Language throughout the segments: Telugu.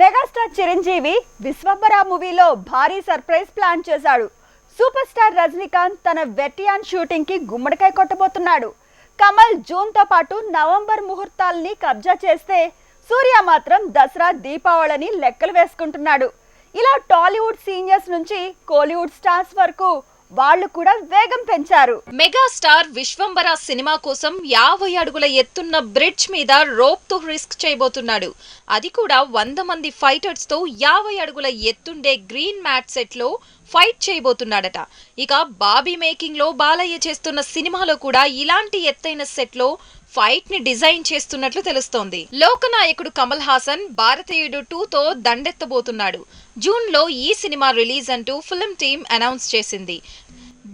మెగాస్టార్ చిరంజీవి విశ్వంబర మూవీలో భారీ సర్ప్రైజ్ ప్లాన్ చేశాడు. సూపర్ స్టార్ రజనీకాంత్ తన వెటియాన్ షూటింగ్ కి గుమ్మడికాయ కొట్టబోతున్నాడు. కమల్ జూన్ తో పాటు నవంబర్ ముహూర్తాల్ని కబ్జా చేస్తే సూర్య మాత్రం దసరా దీపావళిని లెక్కలు వేసుకుంటున్నాడు. ఇలా టాలీవుడ్ సీనియర్స్ నుంచి కోలీవుడ్ స్టార్స్ వరకు వాళ్ళు కూడా వేగం పెంచారు. మెగాస్టార్ విశ్వంబర సినిమా కోసం 50 అడుగుల ఎత్తున్న బ్రిడ్జ్ మీద రోప్ తో రిస్క్ చేయబోతున్నాడు. అది కూడా 100 మంది ఫైటర్స్ తో 50 అడుగుల ఎత్తుండే గ్రీన్ మ్యాట్ సెట్ లో ఫైట్ చేయబోతున్నాడట. ఇక బాబీ మేకింగ్ లో బాలయ్య చేస్తున్న సినిమాలో కూడా ఇలాంటి ఎత్తైన సెట్ లో ఫైట్ ని డిజైన్ చేస్తున్నట్లు తెలుస్తోంది. లోకనాయకుడు కమల్ హాసన్ భారతీయుడు 2 తో దండెత్తబోతున్నాడు. జూన్ లో ఈ సినిమా రిలీజ్ అంటూ ఫిల్మ్ టీమ్ అనౌన్స్ చేసింది.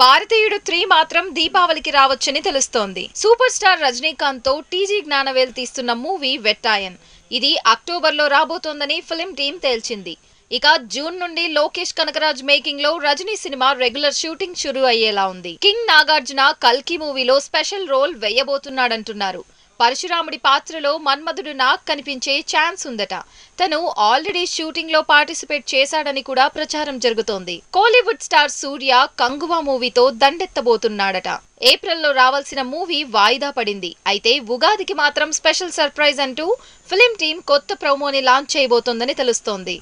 భారతీయుడు 3 మాత్రం దీపావళికి రావచ్చని తెలుస్తోంది. సూపర్ స్టార్ రజనీకాంత్ తో టీజీ జ్ఞానవేల్ తీస్తున్న మూవీ వెట్టాయన్ ఇది అక్టోబర్ లో రాబోతోందని ఫిల్మ్ టీమ్ తేల్చింది. ఇక జూన్ నుండి లోకేష్ కనకరాజ్ మేకింగ్ లో రజనీ సినిమా రెగ్యులర్ షూటింగ్ షురూ అయ్యేలా ఉంది. కింగ్ నాగార్జున కల్కి మూవీలో స్పెషల్ రోల్ వేయబోతున్నాడంటున్నారు. పరశురాముడి పాత్రలో మన్మధుడు నాగ్ కనిపించే ఛాన్స్ ఉందట. తను ఆల్రెడీ షూటింగ్ లో పార్టిసిపేట్ చేశాడని కూడా ప్రచారం జరుగుతోంది. కోలీవుడ్ స్టార్ సూర్య కంగువా మూవీతో దండెత్తబోతున్నాడట. ఏప్రిల్లో రావాల్సిన మూవీ వాయిదా పడింది. అయితే ఉగాదికి మాత్రం స్పెషల్ సర్ప్రైజ్ అంటూ ఫిల్మ్ టీమ్ కొత్త ప్రోమోని లాంచ్ చేయబోతోందని తెలుస్తోంది.